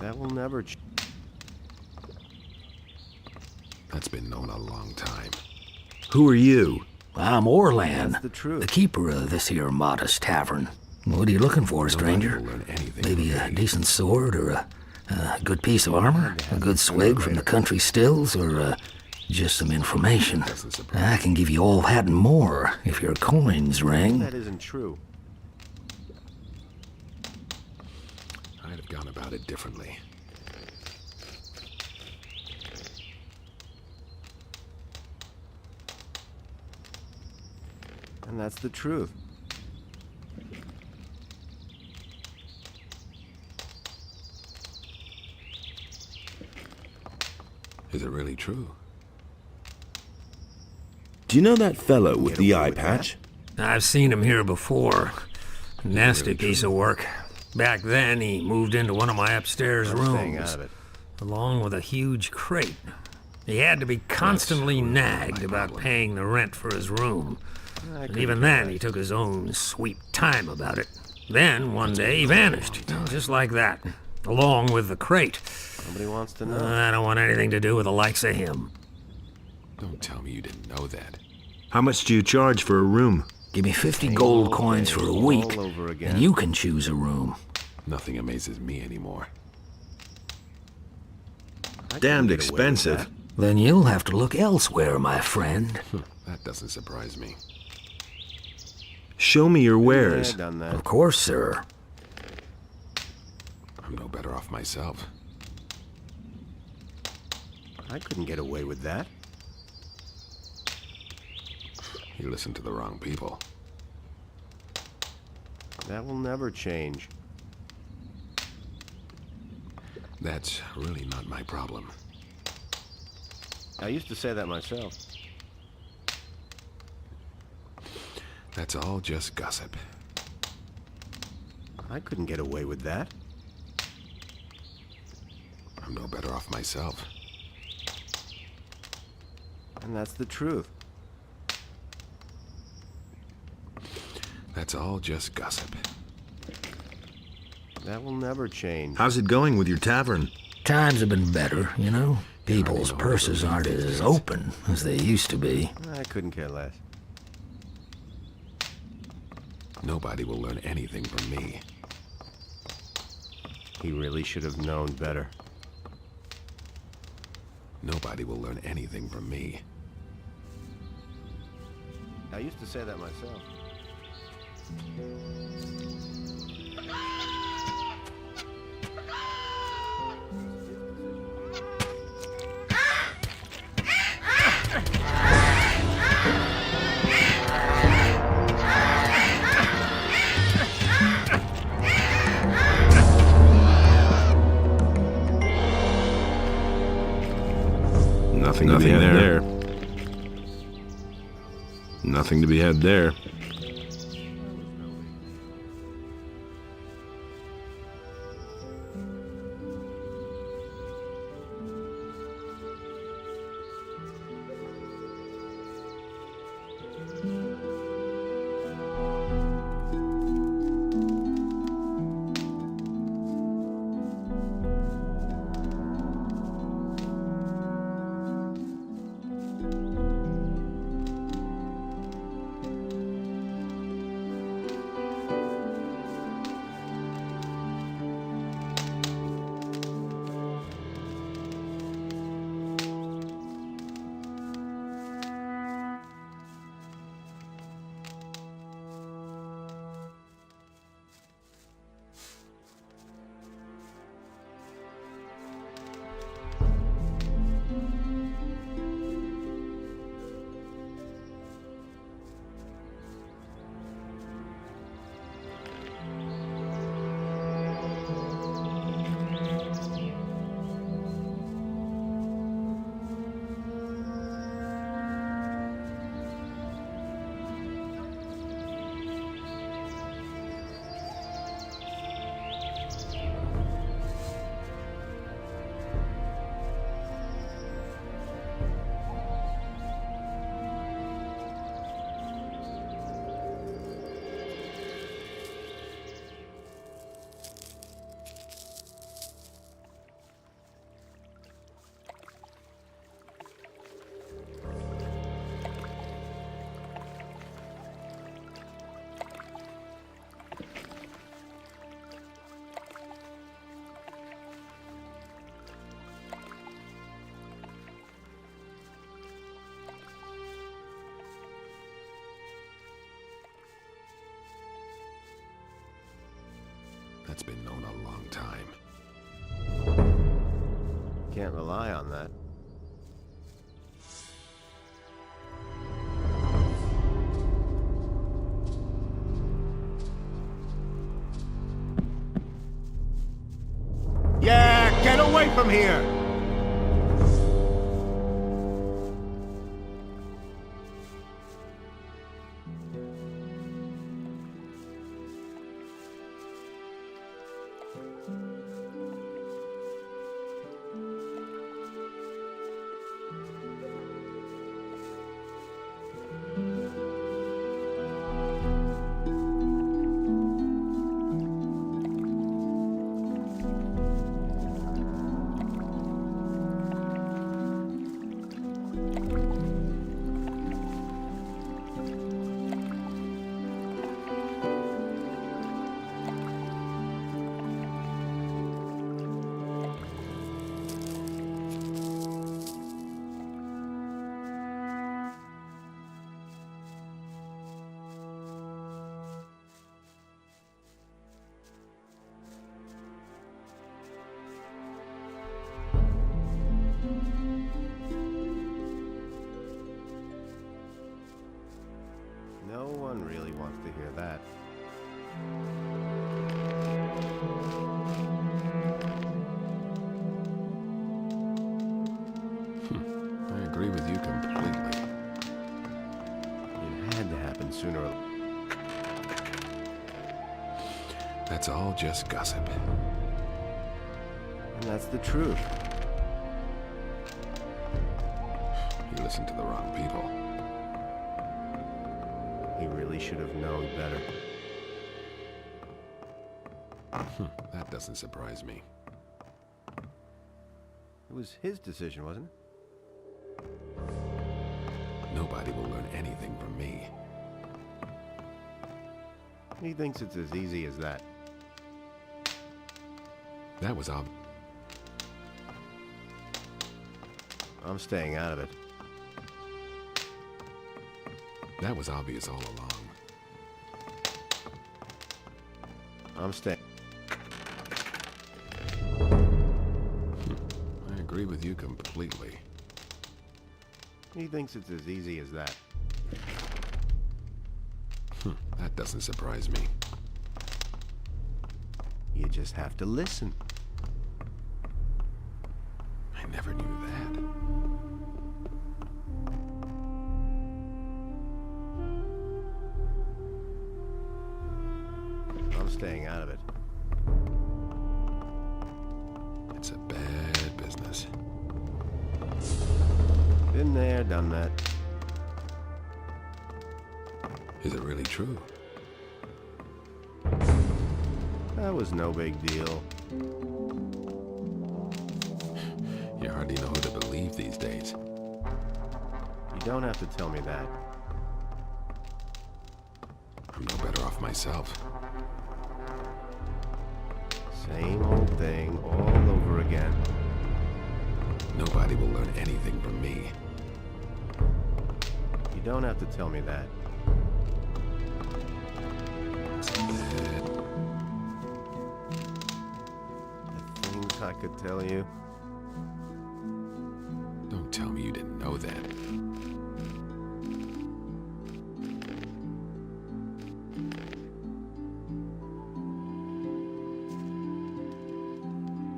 That will never That's been known a long time. Who are you? I'm Orlan, That's the truth. the keeper of this here modest tavern. What are you looking for, stranger? Nobody will learn anything Maybe from a me. decent sword, or a good piece of armor? A good swig from the country stills, or just some information? Doesn't surprise I can give you all that and more, if your coins ring. That isn't true. I'd have gone about it differently. And that's the truth. Is it really true? Do you know that fellow with Get the away eye with patch? I've seen him here before. Nasty piece of work. Back then, he moved into one of my upstairs I'm staying rooms, out of it. along with a huge crate. He had to be constantly nagged about paying the rent for his room. And even then, he took his own sweet time about it. Then, one day, he vanished, just like that, along with the crate. Nobody wants to know. I don't want anything to do with the likes of him. Don't tell me you didn't know that. How much do you charge for a room? Give me 50 gold coins for a week, all over again. and you can choose a room. Nothing amazes me anymore. I Damned couldn't get away with expensive. that. Then you'll have to look elsewhere, my friend. That doesn't surprise me. Show me your Yeah, wares. I've done that. Of course, sir. I'm no better off myself. I couldn't get away with that. You listen to the wrong people. That will never change. That's really not my problem. I used to say that myself. That's all just gossip. I couldn't get away with that. I'm no better off myself. And that's the truth. That's all just gossip. That will never change. How's it going with your tavern? Times have been better, you know? People's know purses those aren't things. as open as they used to be. I couldn't care less. Nobody will learn anything from me. He really should have known better. Nobody will learn anything from me. I used to say that myself. Nothing to be had there. Nothing to be had there. That's been known a long time. Can't rely on that. Yeah, get away from here! No one really wants to hear that. I agree with you completely. It had to happen sooner or later. That's all just gossip. And that's the truth. You listen to the wrong people. He really should have known better. That doesn't surprise me. It was his decision, wasn't it? Nobody will learn anything from me. He thinks it's as easy as that. That was obvious. I'm staying out of it. That was obvious all along. I'm staying. I agree with you completely. He thinks it's as easy as that. That doesn't surprise me. You just have to listen. I never knew that. I'm staying out of it. It's a bad business. Been there, done that. Is it really true? That was no big deal. You hardly know who to believe these days. You don't have to tell me that. I'm no better off myself. Same old thing all over again. Nobody will learn anything from me. You don't have to tell me that. It's bad. The things I could tell you. Don't tell me you didn't know that.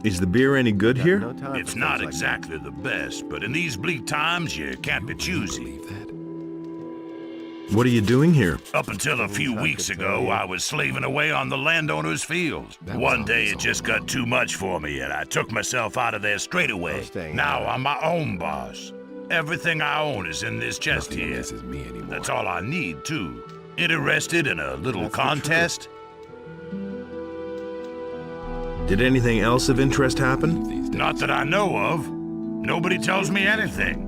Is the beer any good Got here? no time It's for not things like exactly the best, but in these bleak times, you can't be choosy. Believe that? What are you doing here? Up until a few I weeks could tell ago, you. I was slaving away on the landowner's fields. That was One day always it all just along. got too much for me, and I took myself out of there straight away. I'm staying Now out of it. I'm my own boss. Everything I own is in this chest Nothing here. amazes me anymore. That's all I need, too. Interested in a little That's the contest? Did anything else of interest happen? These days. Not that I know of. Nobody tells me anything.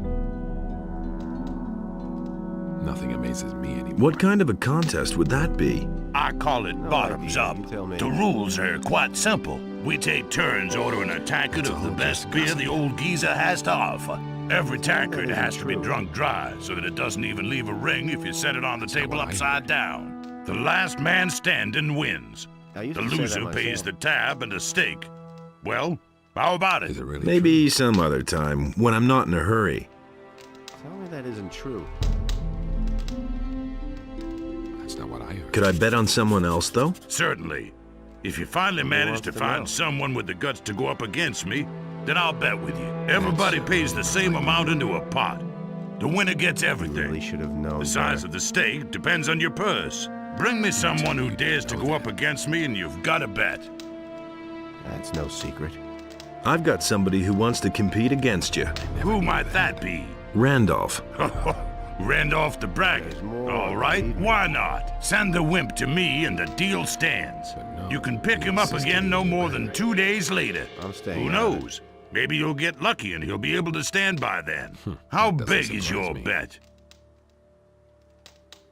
Nothing amazes me anymore. What kind of a contest would that be? I call it bottoms idea, up. you tell me. The rules are quite simple. We take turns ordering a tankard of the best beer the old geezer has to offer. Every tankard has to be drunk dry so that it doesn't even leave a ring if you set it on the table I hear. upside down. The last man standing wins. I used The to say that loser pays myself. the tab and the steak. Well, how about it? Is it really Maybe some other time, when I'm not in a hurry. Tell me that isn't true. true? That's not what I heard. Could I bet on someone else, though? Certainly. If you finally Who manage wants to to find know? someone with the guts to go up against me, then I'll bet with you. Everybody pays the same amount into a pot. The winner gets You everything. really should have known. The size better. of the stake depends on your purse. Bring me someone who dares to go up against me and you've got a bet. That's no secret. I've got somebody who wants to compete against you. Who might that be? Randolph. Randolph the Braggart. There's more All on right, the why not? Send the wimp to me and the deal stands. no, You can pick he him up insisted again he no knew more better. than 2 days later. I'm staying Who out of it. knows? Maybe you'll get lucky and he'll be able to stand by then. How that doesn't big is surprise your me. bet?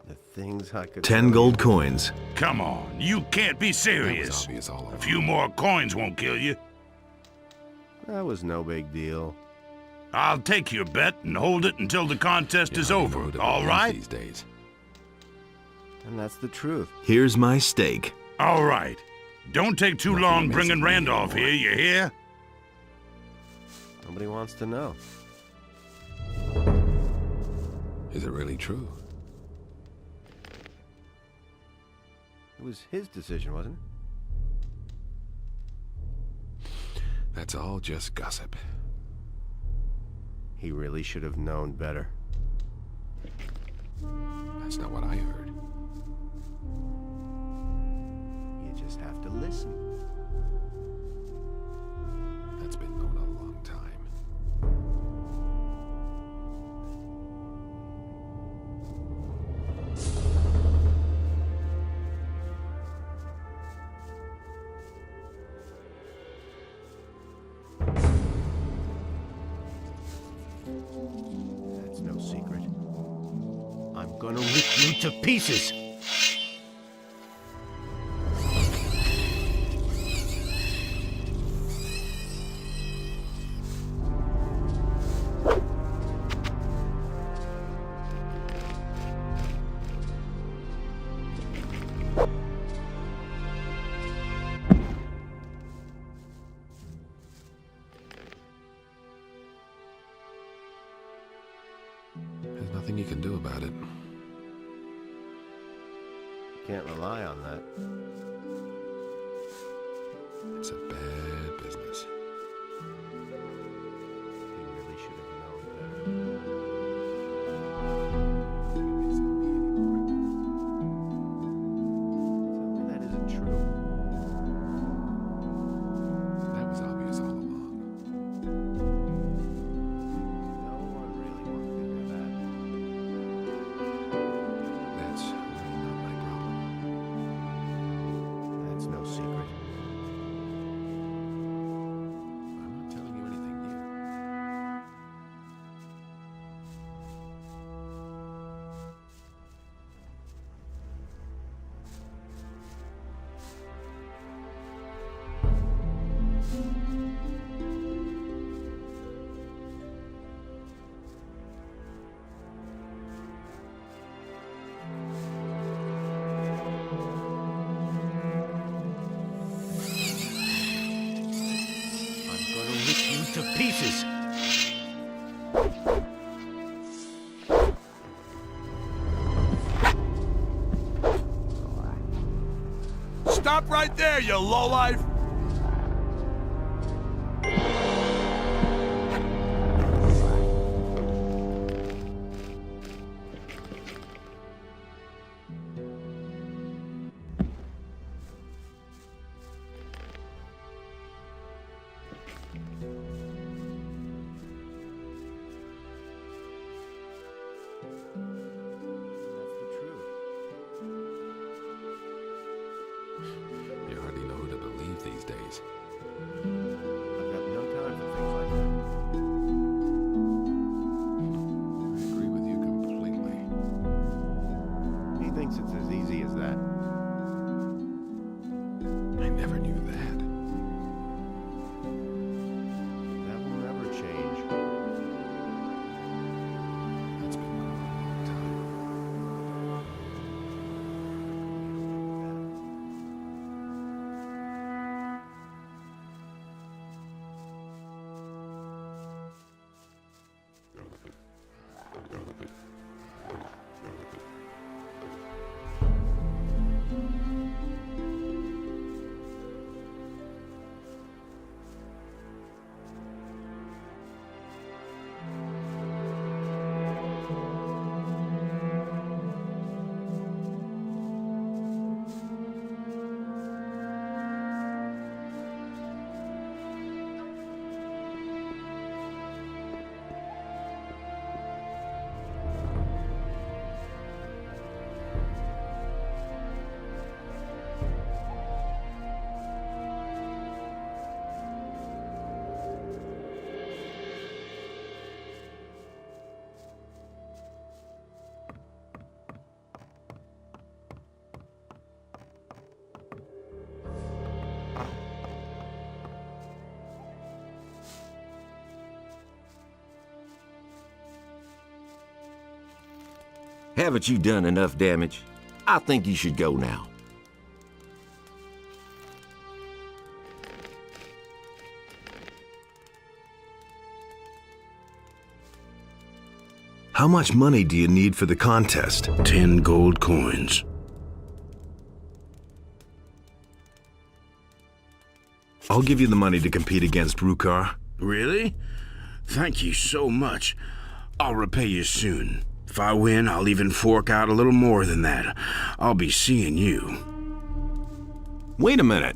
The things I could. 10 tell gold you. coins. Come on, you can't be That was serious. obvious all along. A few more coins won't kill you. That was no big deal. I'll take your bet and hold it until the contest is I don't over. know who to All believe right? These days. And that's the truth. Here's my stake. All right. Don't take too Nothing long makes bringing it mean Randolph anymore. here, you hear? Nobody wants to know. Is it really true? It was his decision, wasn't it? That's all just gossip. He really should have known better. That's not what I heard. You just have to listen. That's been known a long time. That's no secret. I'm gonna rip you to pieces. There's nothing you can do about it. Can't rely on that. It's a bad business. He really should have known better. Tell me that isn't true. That was obvious all along. No one really wanted to hear that. That's really not my problem. That's no secret. I'm not telling you anything new. I'm gonna rip you to pieces. Stop right there, you lowlife! That's the truth. You hardly know who to believe these Haven't you done enough damage? I think you should go now. How much money do you need for the contest? 10 gold coins. I'll give you the money to compete against Rukar. Really? Thank you so much. I'll repay you soon. If I win, I'll even fork out a little more than that. I'll be seeing you. Wait a minute.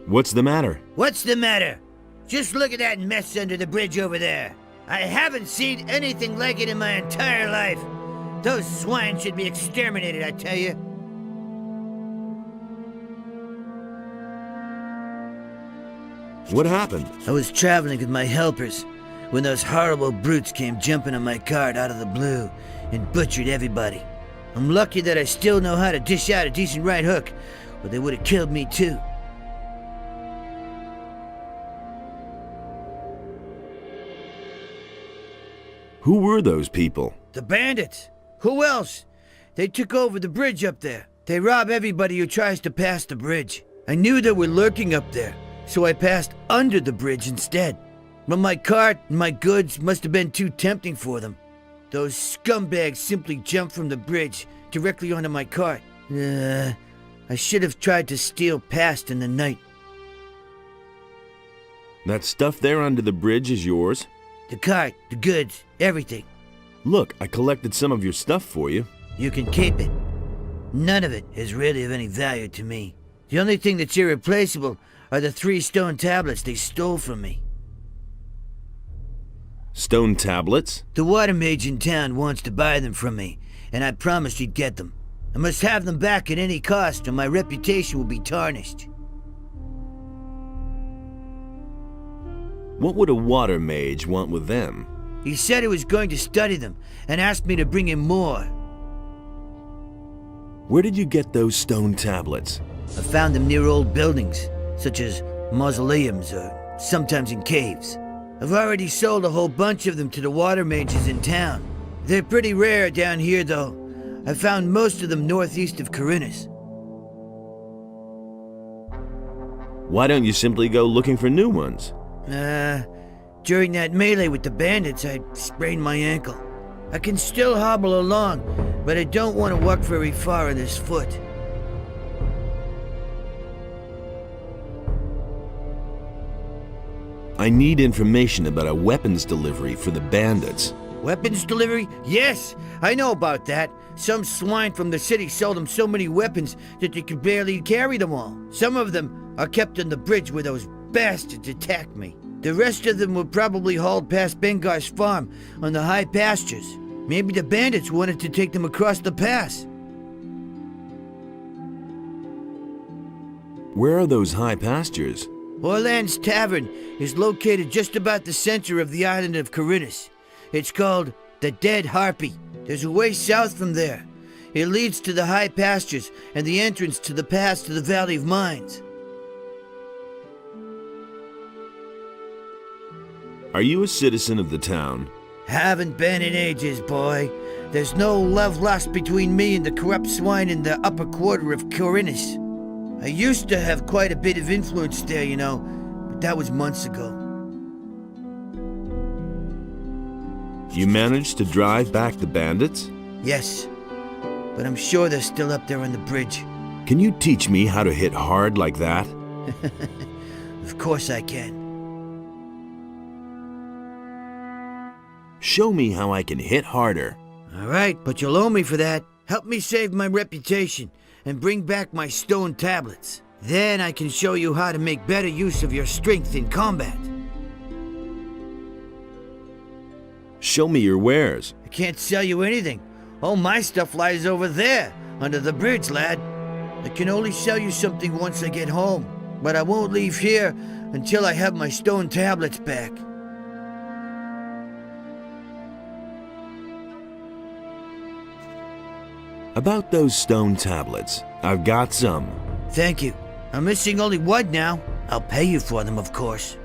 What's the matter? What's the matter? Just look at that mess under the bridge over there. I haven't seen anything like it in my entire life. Those swine should be exterminated, I tell you. What happened? I was traveling with my helpers when those horrible brutes came jumping on my cart out of the blue and butchered everybody. I'm lucky that I still know how to dish out a decent right hook, or they would have killed me too. Who were those people? The bandits. Who else? They took over the bridge up there. They rob everybody who tries to pass the bridge. I knew they were lurking up there, so I passed under the bridge instead. But my cart and my goods must have been too tempting for them. Those scumbags simply jumped from the bridge directly onto my cart. I should have tried to steal past in the night. That stuff there under the bridge is yours? The cart, the goods, everything. Look, I collected some of your stuff for you. You can keep it. None of it is really of any value to me. The only thing that's irreplaceable are the 3 stone tablets they stole from me. Stone tablets? The water mage in town wants to buy them from me, and I promised he'd get them. I must have them back at any cost, or my reputation will be tarnished. What would a water mage want with them? He said he was going to study them, and asked me to bring him more. Where did you get those stone tablets? I found them near old buildings, such as mausoleums or sometimes in caves. I've already sold a whole bunch of them to the water mages in town. They're pretty rare down here, though. I found most of them northeast of Corinus. Why don't you simply go looking for new ones? During that melee with the bandits, I sprained my ankle. I can still hobble along, but I don't want to walk very far on this foot. I need information about a weapons delivery for the bandits. Weapons delivery? Yes, I know about that. Some swine from the city sold them so many weapons that they could barely carry them all. Some of them are kept on the bridge where those bastards attacked me. The rest of them were probably hauled past Bengar's farm on the high pastures. Maybe the bandits wanted to take them across the pass. Where are those high pastures? Orland's Tavern is located just about the center of the island of Corinus. It's called the Dead Harpy. There's a way south from there. It leads to the high pastures and the entrance to the pass to the Valley of Mines. Are you a citizen of the town? Haven't been in ages, boy. There's no love lost between me and the corrupt swine in the upper quarter of Corinus. I used to have quite a bit of influence there, you know, but that was months ago. You managed to drive back the bandits? Yes, but I'm sure they're still up there on the bridge. Can you teach me how to hit hard like that? Of course I can. Show me how I can hit harder. All right, but you'll owe me for that. Help me save my reputation and bring back my stone tablets. Then I can show you how to make better use of your strength in combat. Show me your wares. I can't sell you anything. All my stuff lies over there, under the bridge, lad. I can only sell you something once I get home, but I won't leave here until I have my stone tablets back. About those stone tablets, I've got some. Thank you. I'm missing only one now. I'll pay you for them, of course.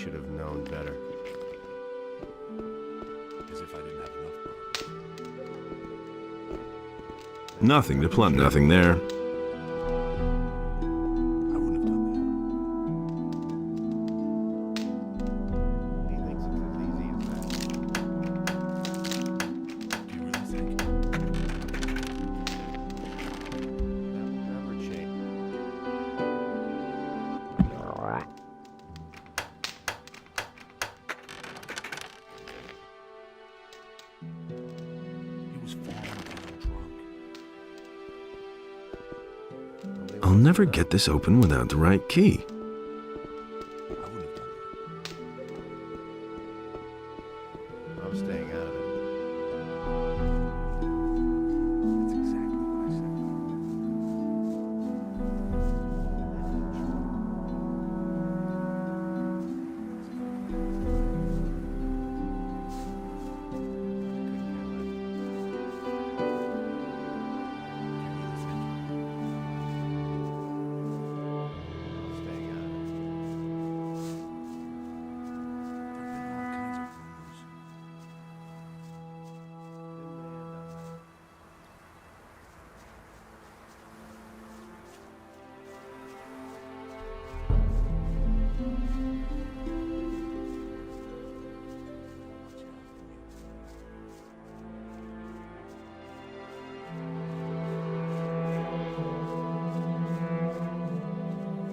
should have known better. As if I didn't have enough. Nothing to plunder. Nothing there. I wouldn't have done He thinks it's as easy as that. that. Do you really think? That will never change. He was falling down drunk. I'll never get this open without the right key. I wouldn't have done that. I'm staying out of it. That's exactly what I said. Do you really think? I'm staying out of it. There have been all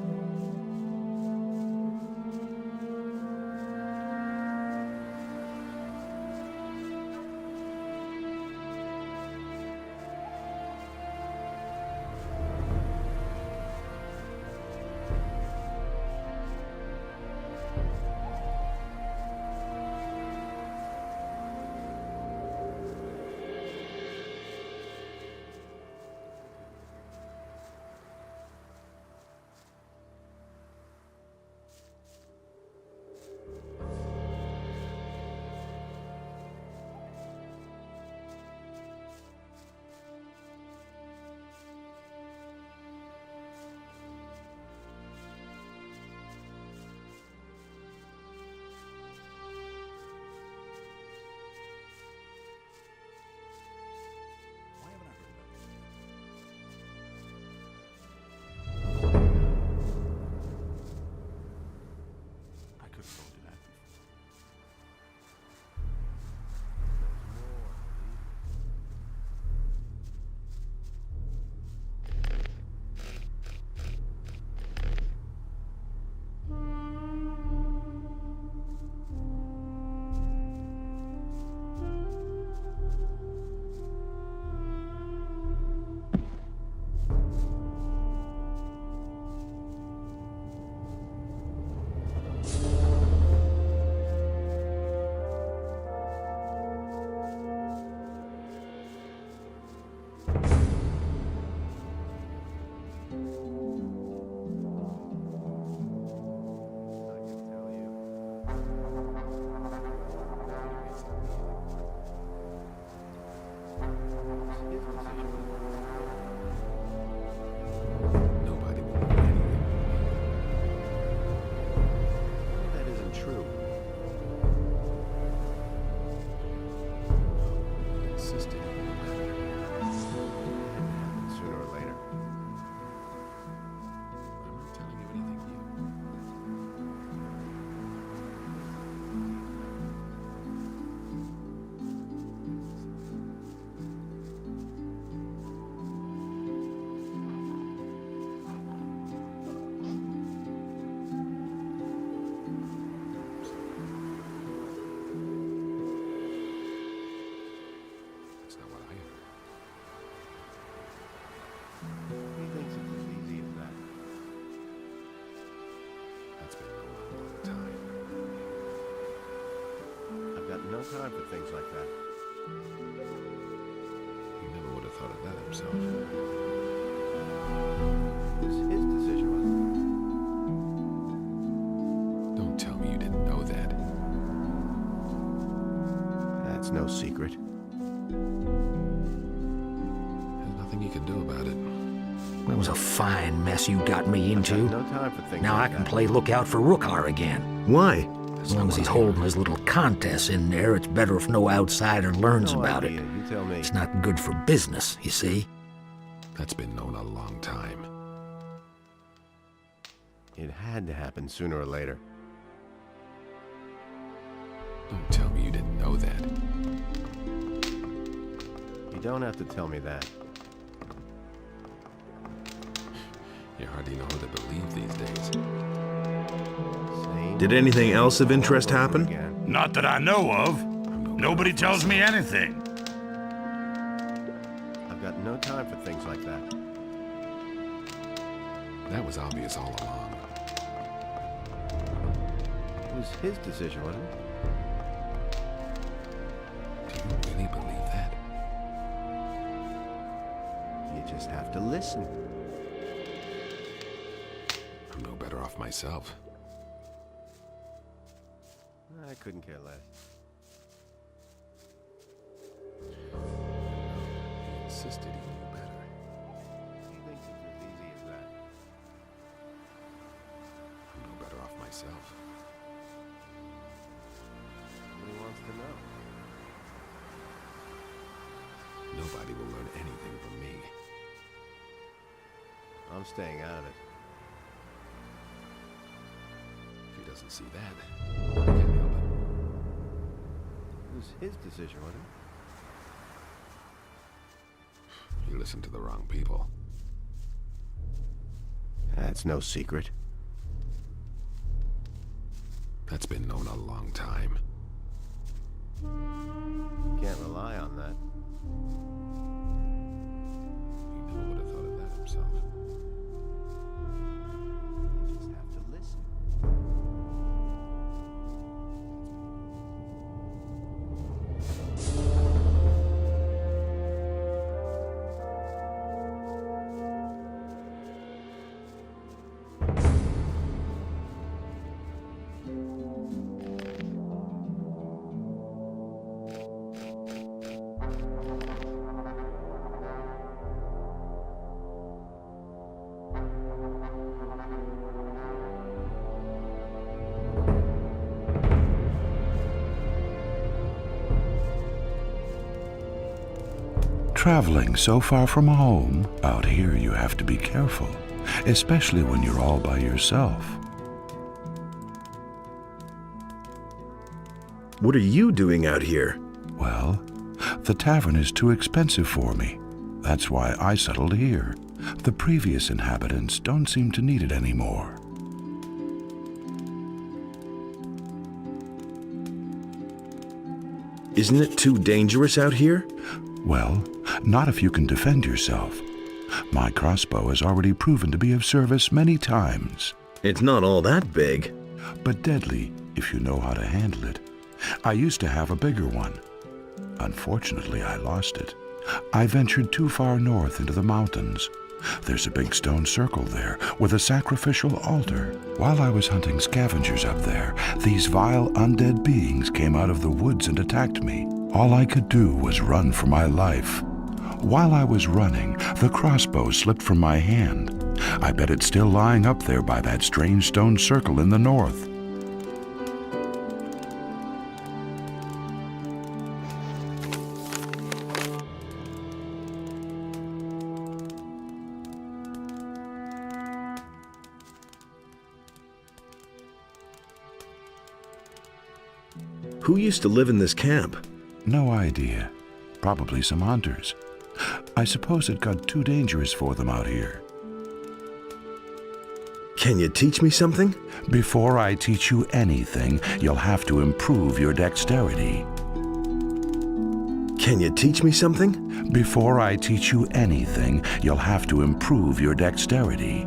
kinds of rumors. Why haven't I heard about this? I could have told you that before. I can tell you. It's his decision. Nobody will know anything. That isn't true. He insisted on the letter. It had to happen sooner or later. I'm not telling you anything new. That's not what I heard. He thinks it's as easy as that. That's been a long, long time. I've got no time for things like that. He never would have thought of that himself. It's his decision, wasn't Don't tell me you didn't know that. it? That's no secret. There's nothing you can do about it. That was a fine mess you got me into. No time for things Now I like can that. play lookout for Rookar again. Why? As long as he's holding his little contests in there, it's better if no outsider learns No about idea. it. You tell me. It's not good for business, you see. That's been known a long time. It had to happen sooner or later. Don't tell me you didn't know that. You don't have to tell me that. You hardly know who to believe these days. Same Did anything else of interest all over happen? again. Not that I know of. Nobody tells me anything. I've got no time for things like that. That was obvious all along. It was his decision, wasn't it? Do you really believe that? You just have to listen. I'm no better off myself. I couldn't care less. He insisted he knew better. He thinks it's as easy as that. I'm no better off myself. Nobody wants to know. Nobody will learn anything from me. I'm staying out of it. If he doesn't see that, I can't help it. It was his decision, wasn't it? You listen to the wrong people. That's no secret. That's been known a long time. Can't rely on that. He never would have thought of that himself. You just have to listen. Traveling so far from home, out here you have to be careful, especially when you're all by yourself. What are you doing out here? Well, the tavern is too expensive for me. That's why I settled here. The previous inhabitants don't seem to need it anymore. Isn't it too dangerous out here? Well, not if you can defend yourself. My crossbow has already proven to be of service many times, It's not all that big. but deadly if you know how to handle it. I used to have a bigger one. Unfortunately, I lost it. I ventured too far north into the mountains. There's a big stone circle there with a sacrificial altar. While I was hunting scavengers up there, these vile undead beings came out of the woods and attacked me. All I could do was run for my life. While I was running, the crossbow slipped from my hand. I bet it's still lying up there by that strange stone circle in the north. Who used to live in this camp? No idea. Probably some hunters. I suppose it got too dangerous for them out here. Can you teach me something? Before I teach you anything, you'll have to improve your dexterity. Can you teach me something? Before I teach you anything, you'll have to improve your dexterity.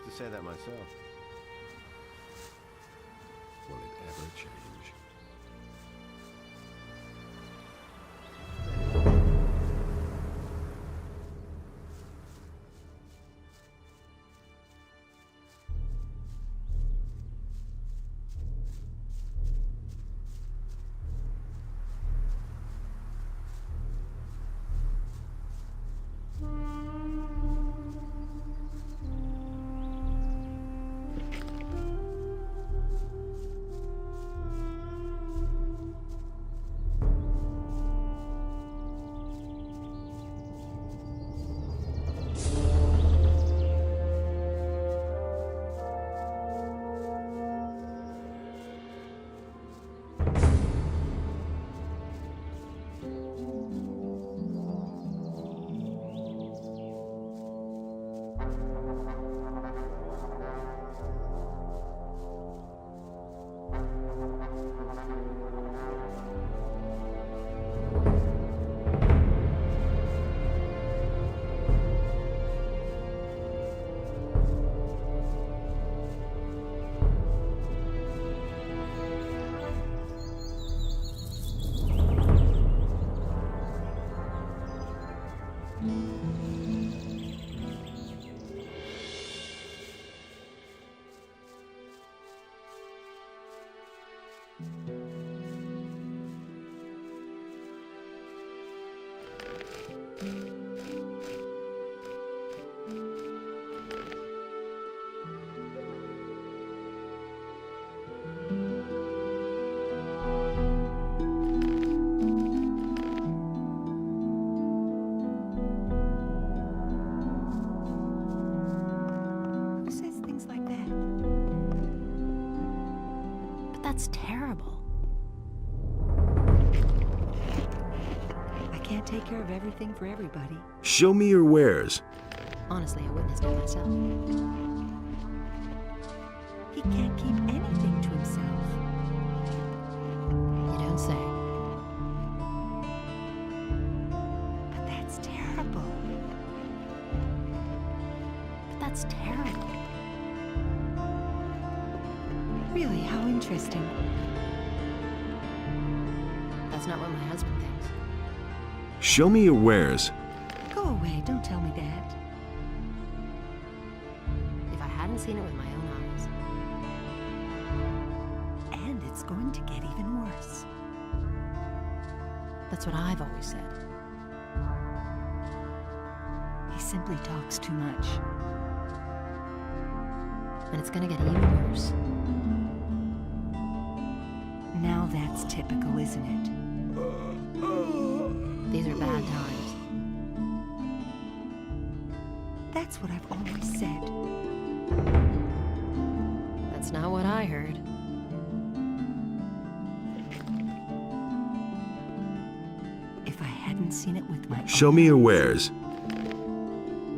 to say that myself. Will it ever change? Who says things like that? But that's terrible. I can't take care of everything for everybody. Show me your wares. Honestly, I witnessed it myself. He can't keep anything to himself. You don't say. But that's terrible. But that's terrible. Really, how interesting. That's not what my husband thinks. Show me your wares. Go away, don't tell me that. If I hadn't seen it with my own eyes. And it's going to get even worse. That's what I've always said. He simply talks too much. And it's gonna get even worse. Now that's typical, isn't it? These are bad times. That's what I've always said. That's not what I heard. If I hadn't seen it with my Show me your wares.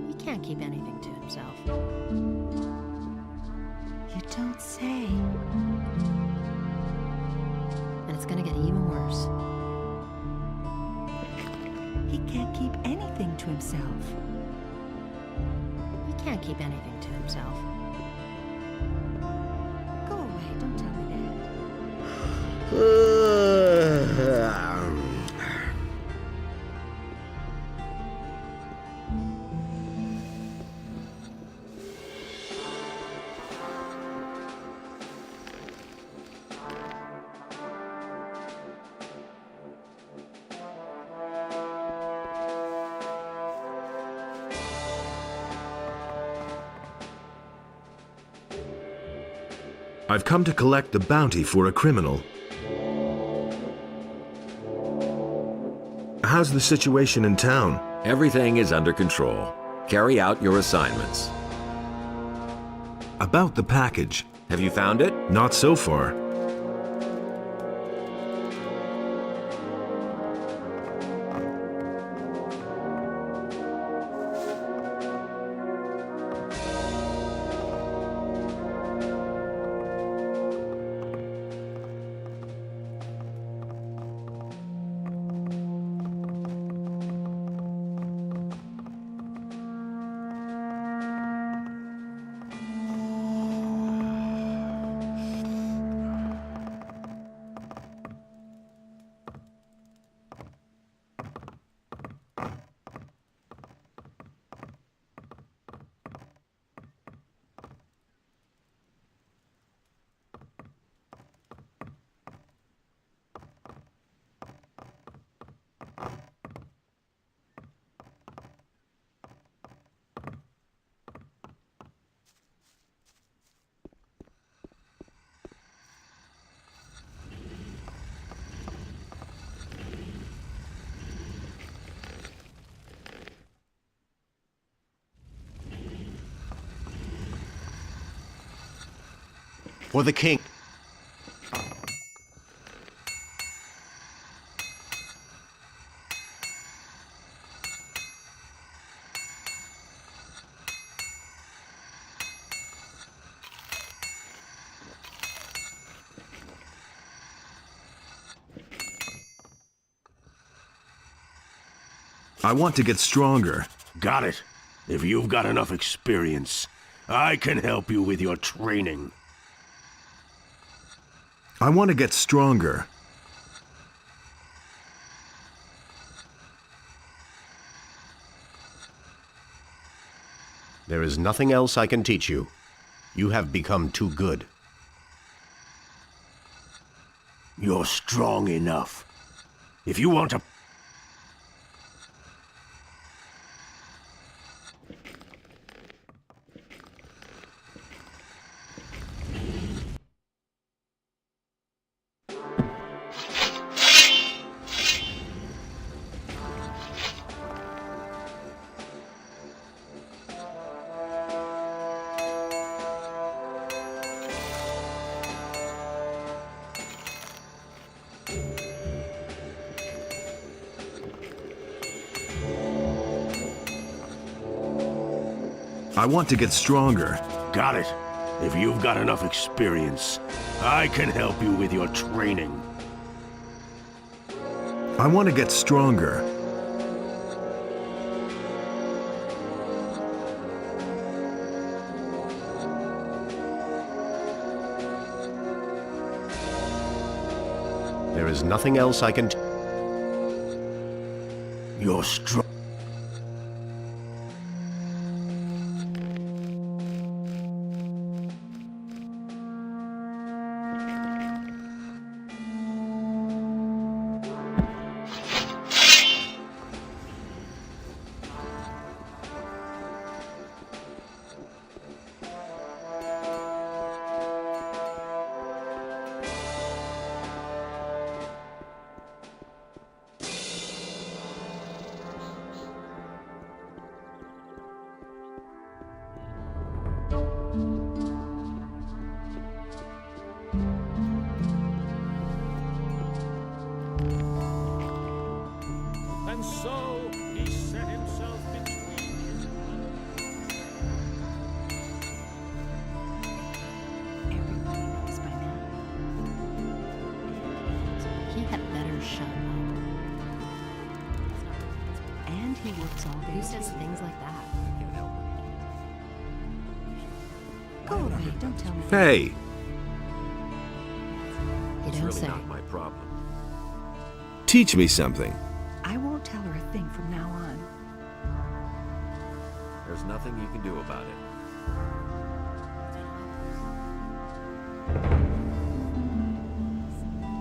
He can't keep anything to himself. You don't say. And it's gonna get even worse. He can't keep anything to himself. He can't keep anything to himself. Go away, don't tell me that. I've come to collect the bounty for a criminal. How's the situation in town? Everything is under control. Carry out your assignments. About the package. Have you found it? Not so far. For the king. I want to get stronger. Got it. If you've got enough experience, I can help you with your training. I want to get stronger. There is nothing else I can teach you. You have become too good. You're strong enough. If you want to... I want to get stronger. Got it. If you've got enough experience, I can help you with your training. I want to get stronger. There is nothing else I can... You're strong. And so he set himself between his Everybody knows by now. He had better shut up. And he works all day. Who says things like that? Go away, don't tell me. Hey, You It's don't really say. not my problem. teach me something. I won't tell her a thing from now on. There's nothing you can do about it.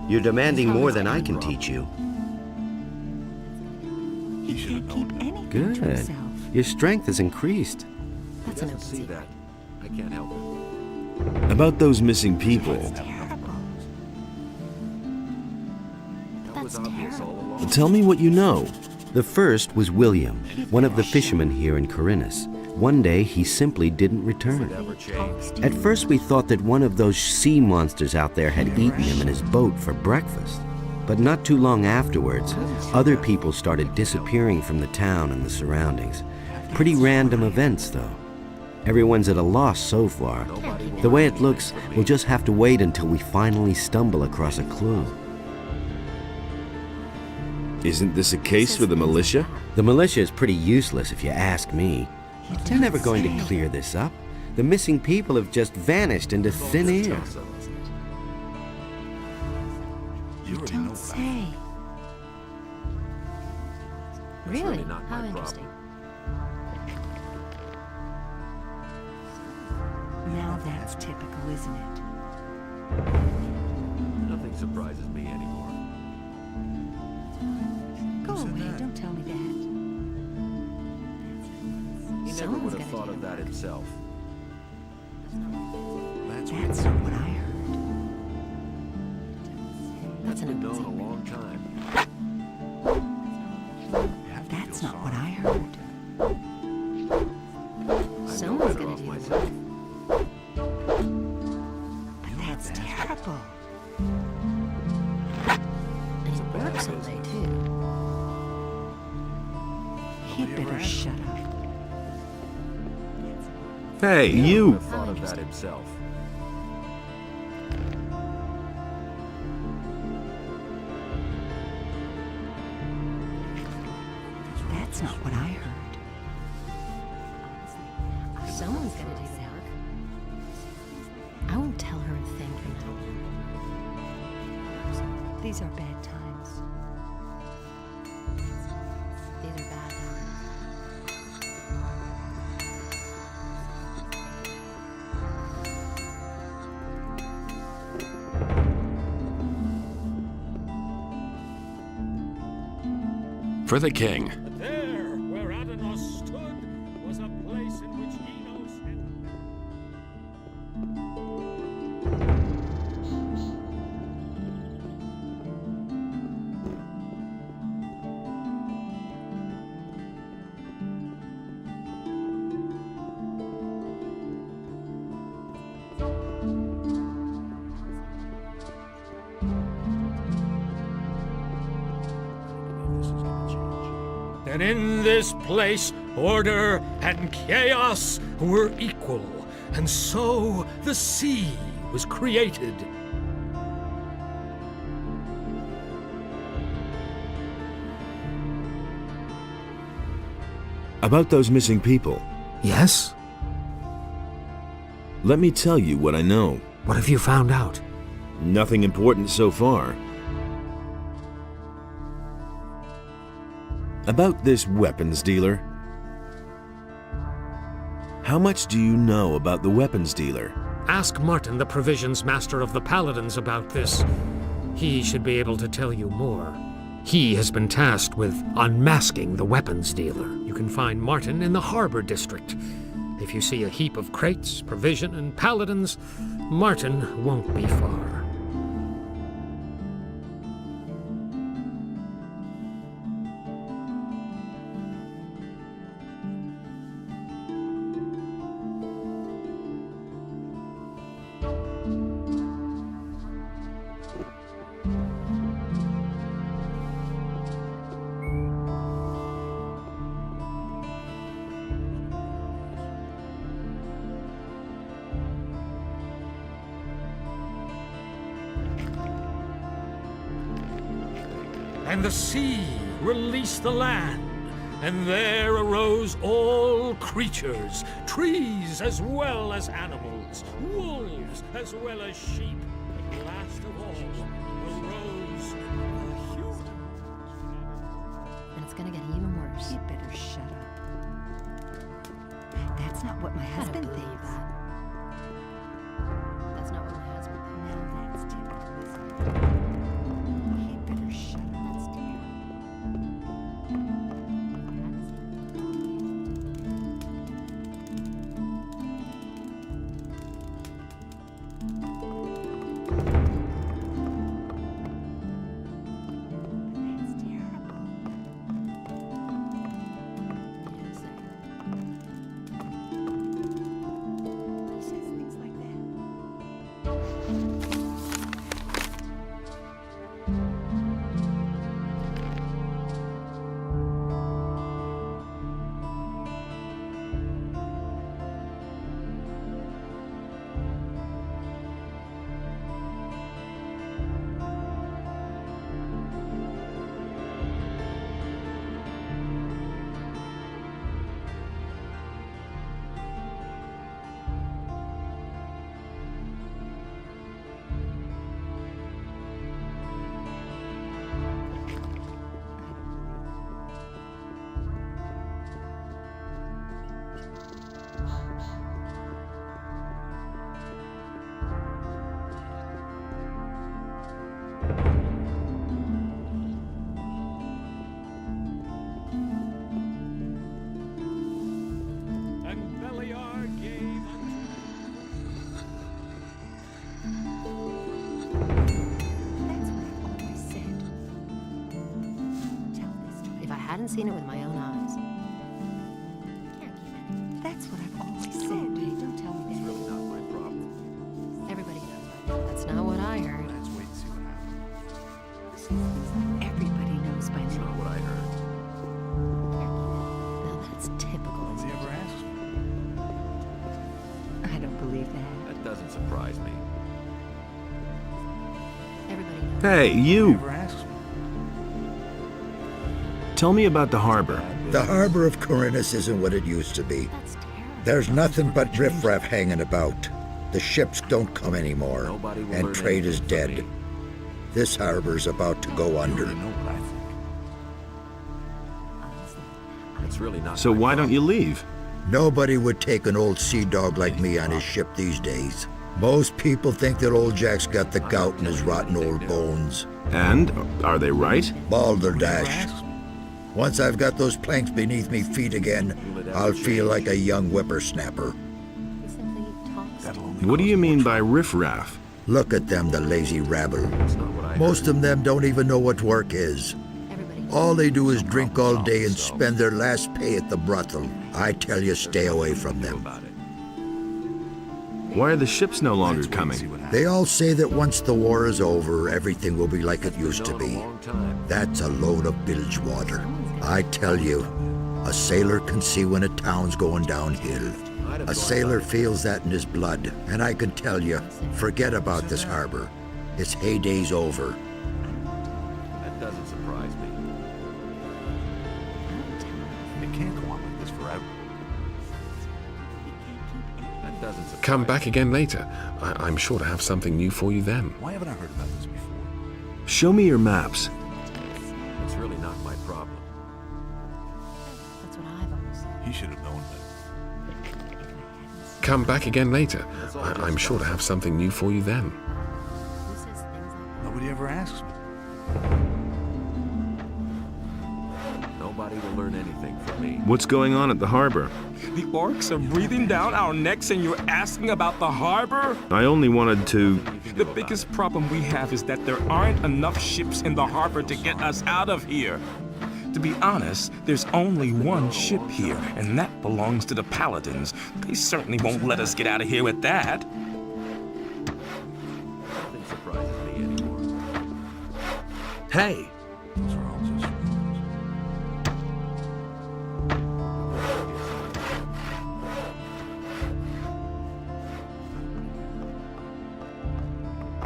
You're demanding more than I can teach you. He can't keep anything to Good. himself. Your strength has increased. That's He an doesn't open see secret. that. I can't help it. About those missing people. Terrible. That was That's obvious all terrible. along. Tell me what you know. The first was William, one of the fishermen here in Corinus. One day, he simply didn't return. Never change. At first, we thought that one of those sea monsters out there had eaten him in his boat for breakfast. But not too long afterwards, other people started disappearing from the town and the surroundings. Pretty random events, though. Everyone's at a loss so far. The way it looks, we'll just have to wait until we finally stumble across a clue. Isn't this a case for the militia? The militia is pretty useless if you ask me. They're never going to clear this up. The missing people have just vanished into thin air. You already know Don't what say. Really? really not my How problem. interesting. Now that's typical, isn't it? Nothing surprises me anymore. Go away, don't tell me that. He never Someone's would have gotta thought do of that himself. That's not what I heard. That's an Been open known a secret. long time. That's not what I heard. I'm no Someone's better gonna off do myself. But better shut up. Hey, you! Thought of that himself. That's not what I heard. Someone's gonna do that. I won't tell her a thing from now. These are bad times. These are bad times. For the king. There, where Adanos stood, was a place in which Enos and... And in this place, order and chaos were equal, and so the sea was created. About those missing people, Yes? let me tell you what I know. What have you found out? Nothing important so far. About this weapons dealer. How much do you know about the weapons dealer? Ask Martin, the provisions master of the Paladins, about this. He should be able to tell you more. He has been tasked with unmasking the weapons dealer. You can find Martin in the Harbor District. If you see a heap of crates, provision, and paladins, Martin won't be far. And the sea released the land, and there arose all creatures, trees as well as animals, wolves as well as sheep, and last of all arose the humans. And it's gonna get even worse. You better shut up. That's not what my I don't husband believe thinks. that. That's not what my husband thinks. Now that's typical, isn't it? You better shut up. That's terrible. That's terrible. He says things like that. And Beliar gave unto That's what I've always said. Tell this to him. If I hadn't seen it with my own eyes. That's what I've always said. Don't tell me that. Really not my problem. Everybody knows that. That's not what I heard. Let's wait and see what happens. Everybody knows by It's now. not what I heard. Now that. That doesn't surprise me. Everybody knows. Hey, you! Never asks me. Tell me about the harbor. The harbor of Corinthus isn't what it used to be. That's terrible. There's nothing but riffraff hanging about. The ships don't come anymore, Nobody will and learn trade is anything from dead. me. This harbor's about to go under. You know what I think. It's really not. So my why don't problem. you leave? Nobody would take an old sea dog like me on his ship these days. Most people think that old Jack's got the gout in his rotten old bones. And, are they right? Balderdash. Asks me. Once I've got those planks beneath me feet again, I'll feel like a young whippersnapper. He simply talks. That'll only What do cause you more mean trouble. by riffraff? Look at them, the lazy rabble. That's not what I Most heard. of them don't even know what work is. Everybody All they do is drink all day and spend their last pay at the brothel. I tell you, stay away from them. About it. Why are the ships no longer Let's wait and see coming? what happens. They all say that once the war is over, everything will be like it used to Known a be. long time. That's a load of bilge water. I tell you, a sailor can see when a town's going downhill. A sailor feels that in his blood, and I can tell you, forget about this harbor. Its heyday's over. That doesn't surprise me. It can't go on like this forever. That doesn't surprise Come back again later. I'm sure to have something new for you then. Why haven't I heard about this before? Show me your maps. It's really not my problem. That's what I've always said. He should have known better. Come back again later. I'm sure to have something new for you then. Who says things like that? Nobody ever asks me. Nobody will learn anything from me. What's going on at the harbor? The orcs are breathing down our necks and you're asking about the harbor? I only wanted to... The biggest problem we have is that there aren't enough ships in the harbor to get us out of here. To be honest, there's only one ship here, and that belongs to the Paladins. They certainly won't let us get out of here with that. Nothing surprises me anymore. Hey! Those are all just rumors.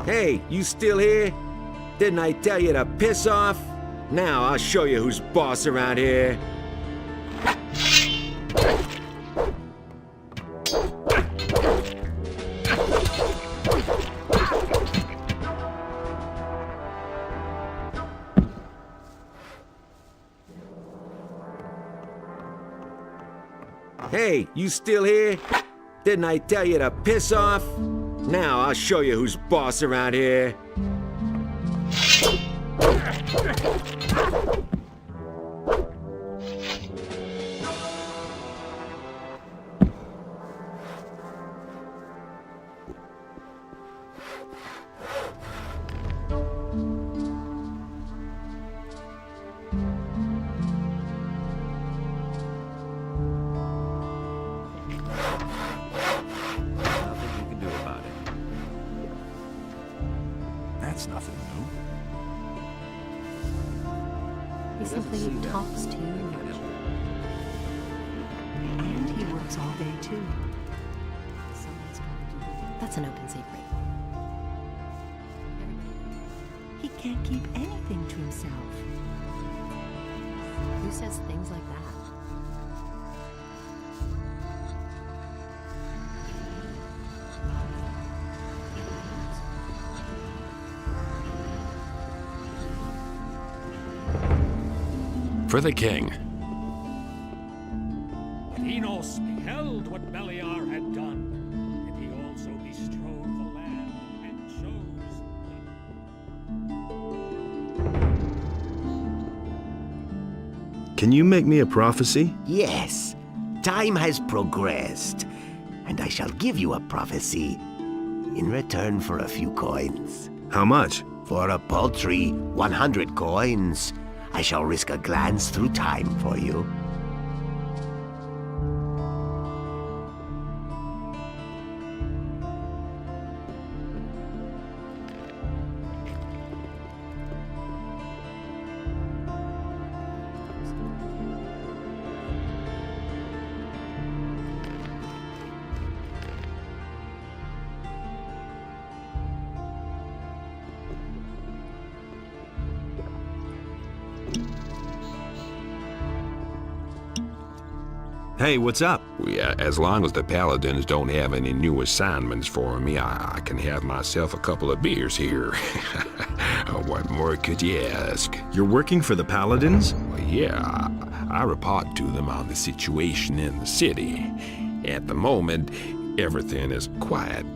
Hey, you still here? Didn't I tell you to piss off? Now I'll show you who's boss around here. Hey, you still here? Didn't I tell you to piss off? Now I'll show you who's boss around here. Nothing you can do about it. That's nothing new. He simply talks to you. And he works all day, too. Somebody's got to do it. That's an open secret. He can't keep anything to himself. Who says things like that? For the king. Enos beheld what Beliar had done, and he also bestrode the land and chose Can you make me a prophecy? Yes, time has progressed, and I shall give you a prophecy in return for a few coins. How much? For a paltry 100 coins, I shall risk a glance through time for you. Hey, what's up? As long as the Paladins don't have any new assignments for me, I can have myself a couple of beers here. What more could you ask? You're working for the Paladins? Well, yeah, I report to them on the situation in the city. At the moment, everything is quiet.